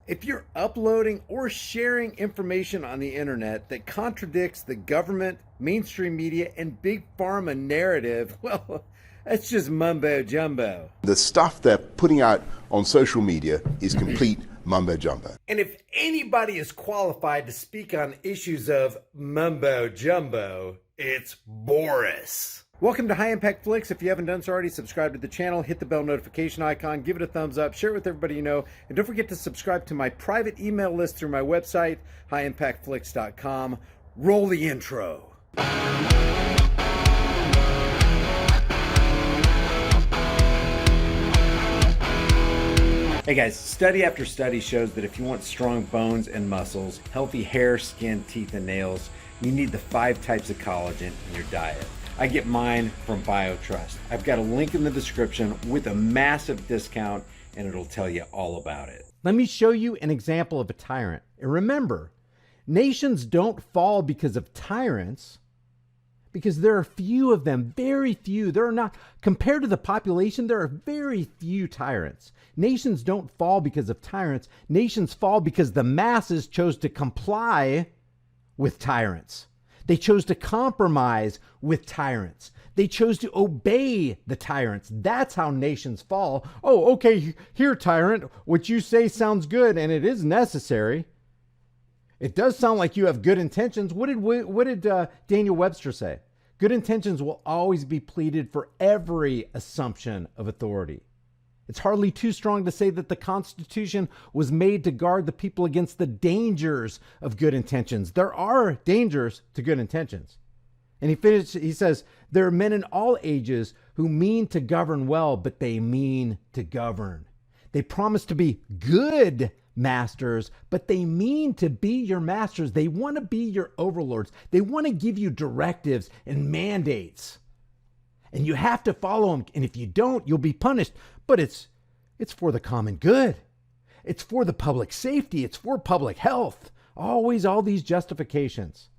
If you're uploading or sharing information on the internet that contradicts the government, mainstream media, and big pharma narrative, well, that's just mumbo jumbo. The stuff they're putting out on social media is complete mumbo jumbo. And if anybody is qualified to speak on issues of mumbo jumbo, it's Boris. Welcome to High Impact Flicks. If you haven't done so already, subscribe to the channel, hit the bell notification icon, give it a thumbs up, share it with everybody you know, and don't forget to subscribe to my private email list through my website, highimpactflicks.com. Roll the intro. Hey guys, study after study shows that if you want strong bones and muscles, healthy hair, skin, teeth, and nails, you need the 5 types of collagen in your diet. I get mine from BioTrust. I've got a link in the description with a massive discount, and it'll tell you all about it. Let me show you an example of a tyrant. And remember, nations don't fall because of tyrants, because there are few of them, very few. There are not, compared to the population, there are very few tyrants. Nations don't fall because of tyrants. Nations fall because the masses chose to comply with tyrants. They chose to compromise with tyrants. They chose to obey the tyrants. That's how nations fall. Oh, okay, here, tyrant, what you say sounds good, and it is necessary. It does sound like you have good intentions. What did Daniel Webster say? Good intentions will always be pleaded for every assumption of authority. It's hardly too strong to say that the Constitution was made to guard the people against the dangers of good intentions. There are dangers to good intentions. And he says, there are men in all ages who mean to govern well, but they mean to govern. They promise to be good masters, but they mean to be your masters. They want to be your overlords. They want to give you directives and mandates. And you have to follow them. And if you don't, you'll be punished. But it's for the common good. It's for the public safety. It's for public health. Always all these justifications.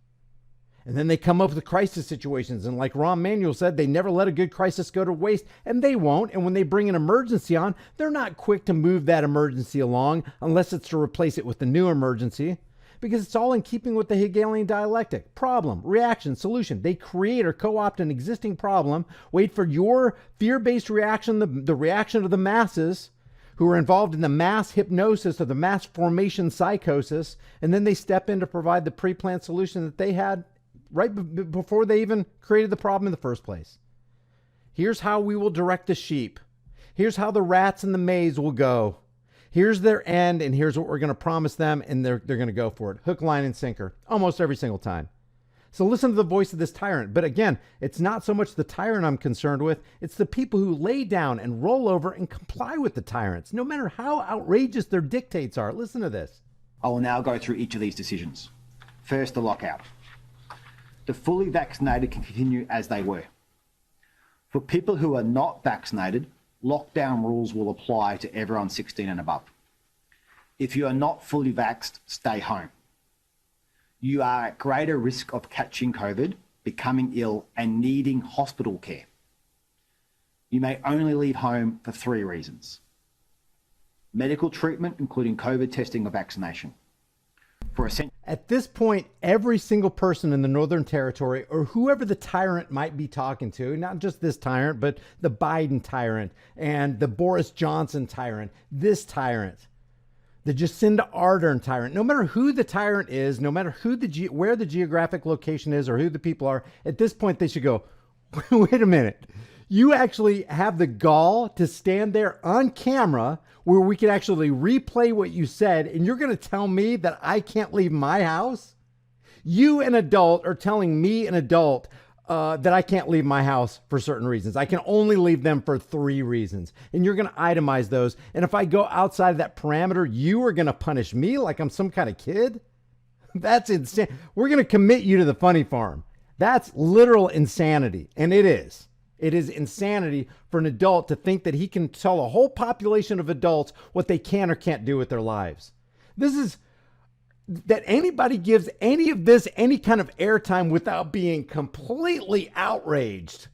And then they come up with crisis situations. And like Rahm Emanuel said, they never let a good crisis go to waste. And they won't. And when they bring an emergency on, they're not quick to move that emergency along unless it's to replace it with a new emergency. Because it's all in keeping with the Hegelian dialectic. Problem, reaction, solution. They create or co-opt an existing problem, wait for your fear-based reaction, the reaction of the masses who are involved in the mass hypnosis or the mass formation psychosis, and then they step in to provide the pre-planned solution that they had right before they even created the problem in the first place. Here's how we will direct the sheep. Here's how the rats in the maze will go. Here's their end, and here's what we're going to promise them, and they're going to go for it. Hook, line, and sinker, almost every single time. So listen to the voice of this tyrant. But again, it's not so much the tyrant I'm concerned with. It's the people who lay down and roll over and comply with the tyrants, no matter how outrageous their dictates are. Listen to this. I will now go through each of these decisions. First, the lockout. The fully vaccinated can continue as they were. For people who are not vaccinated, lockdown rules will apply to everyone 16 and above. If you are not fully vaxxed, stay home. You are at greater risk of catching COVID, becoming ill, and needing hospital care. You may only leave home for 3 reasons. Medical treatment, including COVID testing or vaccination. At this point, every single person in the Northern Territory, or whoever the tyrant might be talking to, not just this tyrant, but the Biden tyrant and the Boris Johnson tyrant, this tyrant, the Jacinda Ardern tyrant, no matter who the tyrant is, no matter who where the geographic location is or who the people are, at this point they should go, wait a minute. You actually have the gall to stand there on camera where we can actually replay what you said, and you're going to tell me that I can't leave my house? You, an adult, are telling me, an adult, that I can't leave my house for certain reasons. I can only leave them for 3 reasons. And you're going to itemize those. And if I go outside of that parameter, you are going to punish me like I'm some kind of kid? That's insane. We're going to commit you to the funny farm. That's literal insanity. And it is. It is insanity for an adult to think that he can tell a whole population of adults what they can or can't do with their lives. This is that anybody gives any of this any kind of airtime without being completely outraged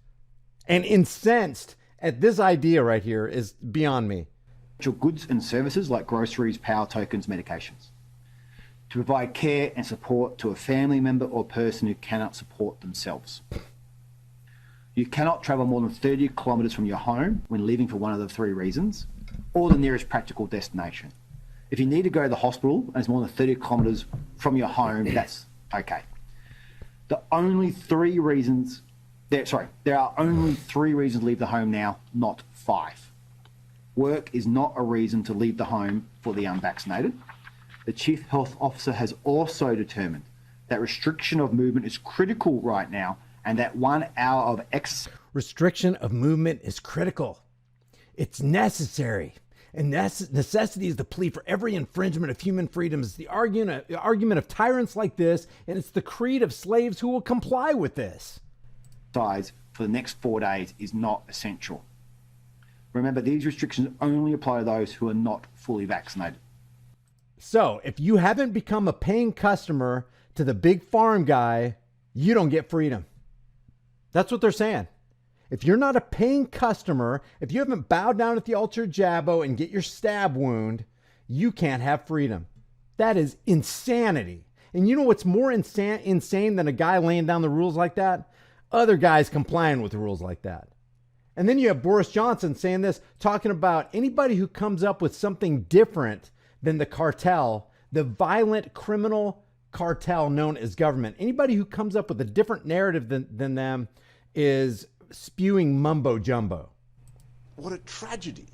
and incensed at this idea right here is beyond me. goods and services like groceries, power tokens, medications. To provide care and support to a family member or person who cannot support themselves. You cannot travel more than 30 kilometres from your home when leaving for one of the three reasons, or the nearest practical destination. If you need to go to the hospital and it's more than 30 kilometres from your home, that's okay. There are only three reasons to leave the home now, not 5. Work is not a reason to leave the home for the unvaccinated. The Chief Health Officer has also determined that restriction of movement is critical right now, and that 1 hour of exercise. Restriction of movement is critical. It's necessary. And necessity is the plea for every infringement of human freedoms. It's the argument of tyrants like this, and it's the creed of slaves who will comply with this. For the next 4 days is not essential. Remember, these restrictions only apply to those who are not fully vaccinated. So if you haven't become a paying customer to the big farm guy, you don't get freedom. That's what they're saying. If you're not a paying customer, if you haven't bowed down at the altar of Jabbo and get your stab wound, you can't have freedom. That is insanity. And you know what's more insane than a guy laying down the rules like that? Other guys complying with the rules like that. And then you have Boris Johnson saying this, talking about anybody who comes up with something different than the cartel, the violent criminal cartel known as government. Anybody who comes up with a different narrative than them is spewing mumbo jumbo. What a tragedy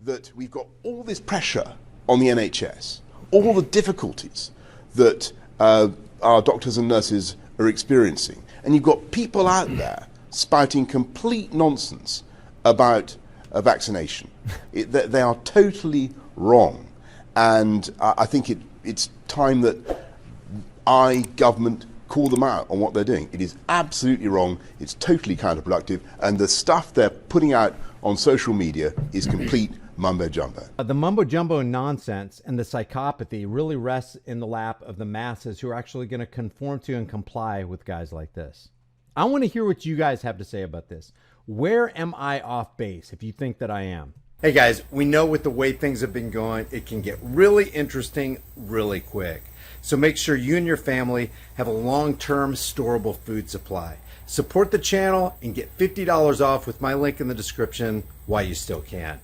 that we've got all this pressure on the NHS, all the difficulties that our doctors and nurses are experiencing, and you've got people out there spouting complete nonsense about a vaccination. They are totally wrong, and I think it's time that government call them out on what they're doing. It is absolutely wrong. It's totally counterproductive. And the stuff they're putting out on social media is complete mumbo jumbo. The mumbo jumbo nonsense and the psychopathy really rests in the lap of the masses who are actually going to conform to and comply with guys like this. I want to hear what you guys have to say about this. Where am I off base if you think that I am? Hey guys, we know with the way things have been going, it can get really interesting really quick. So make sure you and your family have a long-term storable food supply. Support the channel and get $50 off with my link in the description while you still can.